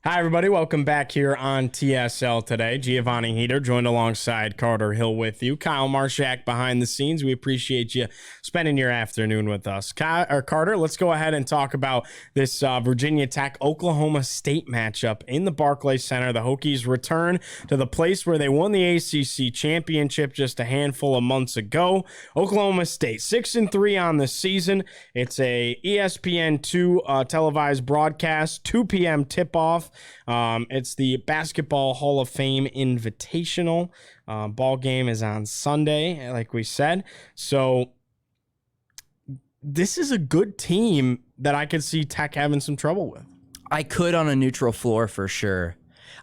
Hi, everybody. Welcome back here on TSL today. Giovanni Heater joined alongside Carter Hill with you. Kyle Marshak behind the scenes. We appreciate you spending your afternoon with us. Carter, let's go ahead and talk about this Virginia Tech-Oklahoma State matchup in the Barclays Center. The Hokies return to the place where they won the ACC championship just a handful of months ago. Oklahoma State, 6-3 on the season. It's a ESPN2 televised broadcast, 2 p.m. tip-off. It's the Basketball Hall of Fame Invitational. Ball game is on Sunday, like we said. So this is a good team that I could see Tech having some trouble with. I could on a neutral floor for sure.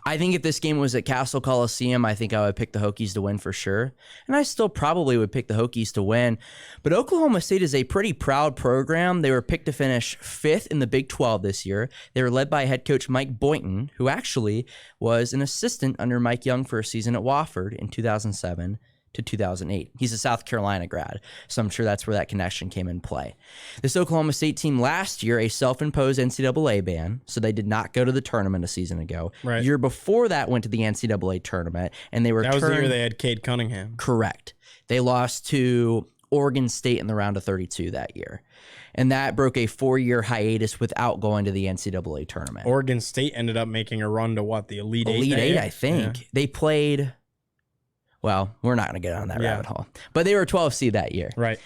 I think if this game was at Castle Coliseum, I think I would pick the Hokies to win for sure. And I still probably would pick the Hokies to win. But Oklahoma State is a pretty proud program. They were picked to finish 5th in the Big 12 this year. They were led by head coach Mike Boynton, who actually was an assistant under Mike Young for a season at Wofford in 2007 to 2008. He's a South Carolina grad, so I'm sure that's where that connection came in play. This Oklahoma State team last year, a self-imposed NCAA ban, so they did not go to the tournament a season ago. Right. Year before that went to the NCAA tournament, and they were That was the year they had Cade Cunningham. Correct. They lost to Oregon State in the round of 32 that year. And that broke a 4-year hiatus without going to the NCAA tournament. Oregon State ended up making a run to what, the Elite Eight? Elite Eight, I think. Yeah. They played... Well, we're not going to get on that rabbit hole. But they were a 12 seed that year. Right.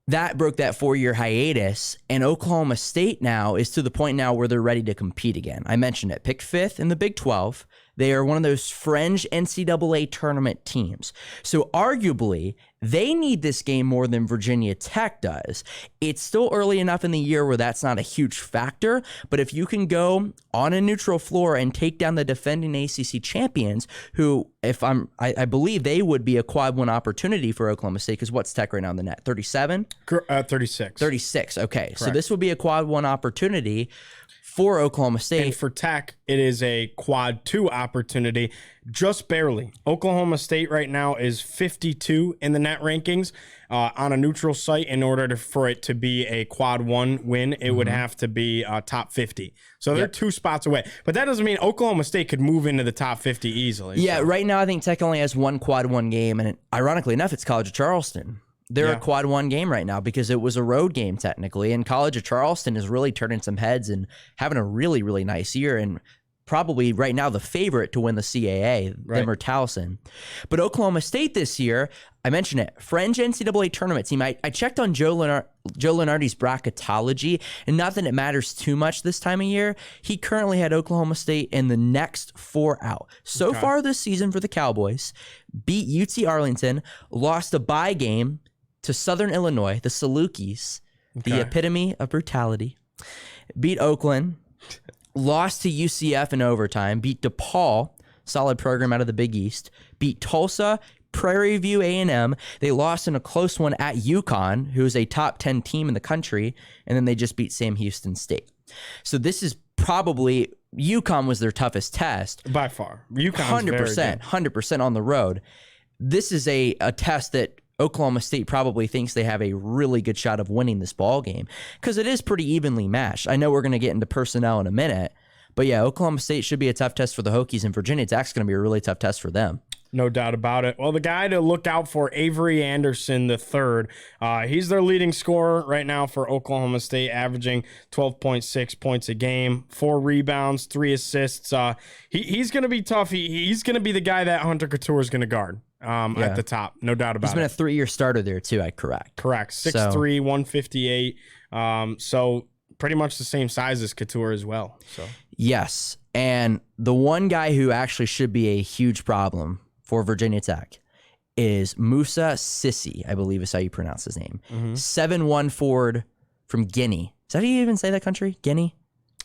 That broke that 4-year hiatus, and Oklahoma State now is to the point now where they're ready to compete again. I mentioned it. Picked 5th in the Big 12. They are one of those fringe NCAA tournament teams. So arguably, they need this game more than Virginia Tech does. It's still early enough in the year where that's not a huge factor, but if you can go on a neutral floor and take down the defending ACC champions, who, I believe they would be a quad 1 opportunity for Oklahoma State, because what's Tech right now in the net? 37? 36. 36, okay. Correct. So this would be a quad 1 opportunity for Oklahoma State. And for Tech, it is a quad 2 opportunity, just barely. Oklahoma State right now is 52 in the net rankings on a neutral site. In order for it to be a quad 1 win, it would have to be top 50. So they're 2 spots away. But that doesn't mean Oklahoma State could move into the top 50 easily. Yeah, so. Right now I think Tech only has 1 quad 1 game, and ironically enough, it's College of Charleston. They're a quad 1 game right now because it was a road game technically, and College of Charleston is really turning some heads and having a really, really nice year, and probably right now the favorite to win the CAA, them or Towson. But Oklahoma State this year, I mentioned it, fringe NCAA tournament team. I checked on Joe Lunardi's bracketology, and not that it matters too much this time of year. He currently had Oklahoma State in the next 4 out. So far this season for the Cowboys, beat UT Arlington, lost a bye game to Southern Illinois, the Salukis, the epitome of brutality, beat Oakland, lost to UCF in overtime, beat DePaul, solid program out of the Big East, beat Tulsa, Prairie View A&M. They lost in a close one at UConn, who's a top 10 team in the country, and then they just beat Sam Houston State. So this is probably, UConn was their toughest test. By far. UConn's 100% on the road. This is a test that Oklahoma State probably thinks they have a really good shot of winning this ball game because it is pretty evenly matched. I know we're going to get into personnel in a minute, but yeah, Oklahoma State should be a tough test for the Hokies, and Virginia Tech's going to be a really tough test for them. No doubt about it. Well, the guy to look out for, Avery Anderson III. He's their leading scorer right now for Oklahoma State, averaging 12.6 points a game, 4 rebounds, 3 assists. He's going to be tough. He's going to be the guy that Hunter Couture is going to guard at the top. No doubt about it. He's been a 3-year starter there, too, correct. 6'3", 158. So pretty much the same size as Couture as well. So yes, and the one guy who actually should be a huge problem for Virginia Tech is Musa Sissi, I believe is how you pronounce his name. 7'1" forward from Guinea. Is that how you even say that country? Guinea?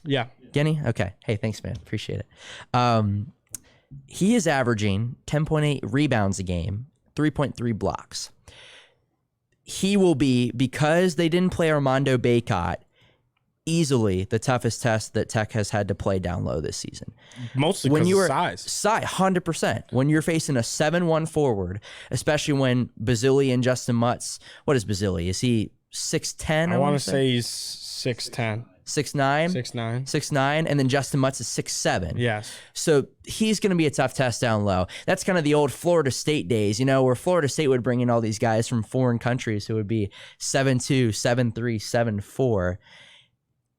Yeah. Guinea? Okay. Hey, thanks, man. Appreciate it. He is averaging 10.8 rebounds a game, 3.3 blocks. He will be, because they didn't play Armando Bacot, easily the toughest test that Tech has had to play down low this season. Mostly because of size. 100%. When you're facing a 7'1" forward, especially when Basili and Justin Mutz, what is Basili? Is he 6'10"? I want to say he's 6'10". 6'9", 6'9", and then Justin Mutz is 6'7". Yes. So he's going to be a tough test down low. That's kind of the old Florida State days, where Florida State would bring in all these guys from foreign countries who would be 7'2", 7'3", 7'4".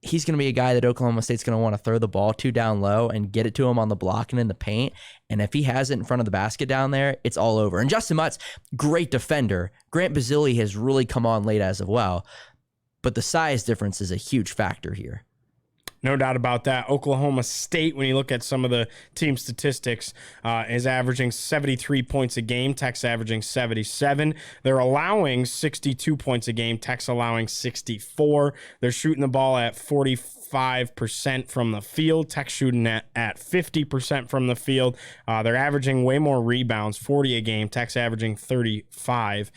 He's going to be a guy that Oklahoma State's going to want to throw the ball to down low and get it to him on the block and in the paint. And if he has it in front of the basket down there, it's all over. And Justin Mutz, great defender. Grant Basile has really come on late as well. But the size difference is a huge factor here. No doubt about that. Oklahoma State, when you look at some of the team statistics, is averaging 73 points a game. Tech's averaging 77. They're allowing 62 points a game. Tech's allowing 64. They're shooting the ball at 45% from the field. Tech's shooting at 50% from the field. They're averaging way more rebounds, 40 a game. Tech's averaging 35.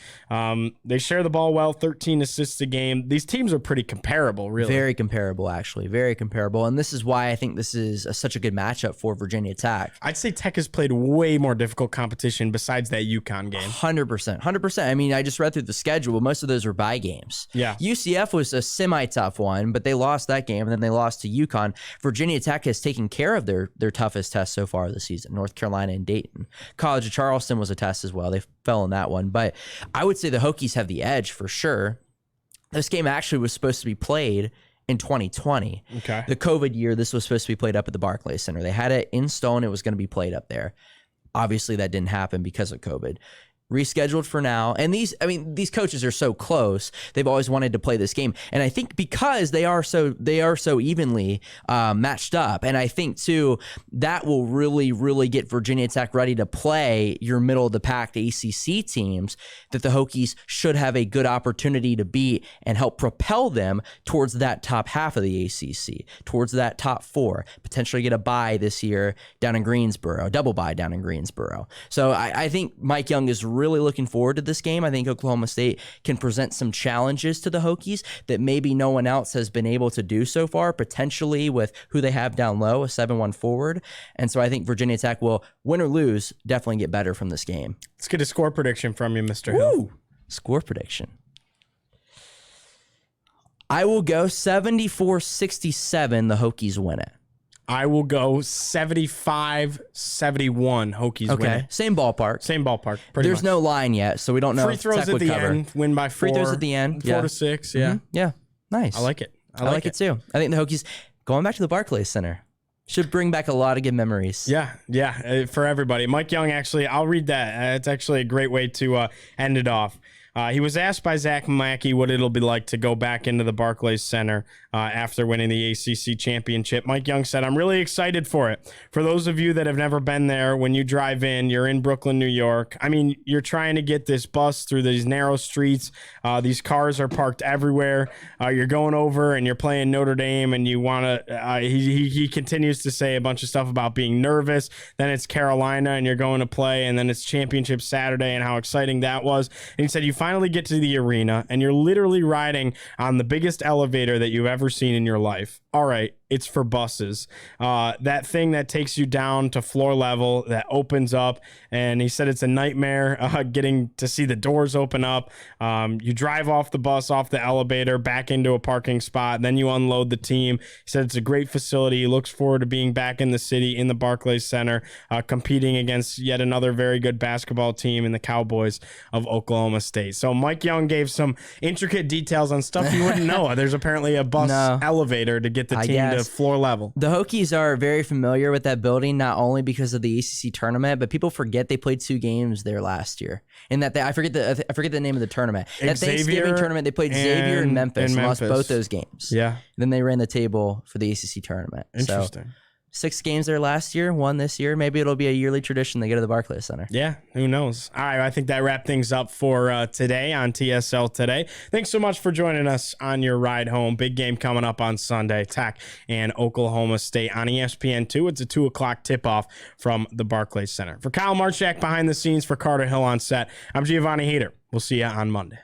They share the ball well, 13 assists a game. These teams are pretty comparable, really. Very comparable, actually. Very comparable. And this is why I think this is such a good matchup for Virginia Tech. I'd say Tech has played way more difficult competition besides that UConn game. 100%. 100%. I mean, I just read through the schedule. Most of those were bye games. Yeah. UCF was a semi-tough one, but they lost that game, and then they lost to UConn. Virginia Tech has taken care of their toughest test so far this season, North Carolina and Dayton. College of Charleston was a test as well. They fell in that one. But I would say the Hokies have the edge for sure. This game actually was supposed to be played in 2020. Okay. The COVID year, this was supposed to be played up at the Barclays Center. They had it in stone. It was going to be played up there. Obviously, that didn't happen because of COVID. Rescheduled for now. And these coaches are so close. They've always wanted to play this game. And I think because they are so evenly matched up. And I think too, that will really, really get Virginia Tech ready to play your middle of the pack ACC teams that the Hokies should have a good opportunity to beat and help propel them towards that top half of the ACC, towards that top four, potentially get a bye this year down in Greensboro, double bye down in Greensboro. So I think Mike Young is really looking forward to this game. I think Oklahoma State can present some challenges to the Hokies that maybe no one else has been able to do so far, potentially with who they have down low, a 7-1 forward. And so I think Virginia Tech will, win or lose, definitely get better from this game. Let's get a score prediction from you, Mr. Hill. Score prediction. I will go 74-67. The Hokies win it. I will go 75-71. Hokies win it. Same ballpark. Same ballpark. There's no line yet, so we don't know Free if throws Tech at would the cover. end, win by 4. Free throws at the end. 4 to 6, yeah. Mm-hmm. Yeah, nice. I like it. I like it too. I think the Hokies, going back to the Barclays Center, should bring back a lot of good memories. Yeah, for everybody. Mike Young, actually, I'll read that. It's actually a great way to end it off. He was asked by Zach Mackey what it'll be like to go back into the Barclays Center after winning the ACC championship. Mike Young said, "I'm really excited for it. For those of you that have never been there, when you drive in, you're in Brooklyn, New York. I mean, you're trying to get this bus through these narrow streets. These cars are parked everywhere. You're going over and you're playing Notre Dame, and you want to." He continues to say a bunch of stuff about being nervous. Then it's Carolina, and you're going to play, and then it's championship Saturday, and how exciting that was. And he said, "You finally get to the arena, and you're literally riding on the biggest elevator that you've ever seen in your life. All right, it's for buses. That thing that takes you down to floor level that opens up." And he said it's a nightmare getting to see the doors open up. You drive off the bus, off the elevator, back into a parking spot. Then you unload the team. He said it's a great facility. He looks forward to being back in the city, in the Barclays Center, competing against yet another very good basketball team in the Cowboys of Oklahoma State. So Mike Young gave some intricate details on stuff you wouldn't know. There's apparently a bus elevator to get the team to floor level. The Hokies are very familiar with that building, not only because of the ACC tournament, but people forget they played 2 games there last year. And that I forget the name of the tournament. That Thanksgiving tournament, they played Xavier and Memphis and lost both those games. Yeah. Then they ran the table for the ACC tournament. Interesting. So, 6 games there last year, 1 this year. Maybe it'll be a yearly tradition they go to the Barclays Center. Yeah, who knows? All right, I think that wrapped things up for today on TSL Today. Thanks so much for joining us on your ride home. Big game coming up on Sunday, Tech and Oklahoma State on ESPN2. It's a 2 o'clock tip-off from the Barclays Center. For Kyle Marshak behind the scenes, for Carter Hill on set, I'm Giovanni Heater. We'll see you on Monday.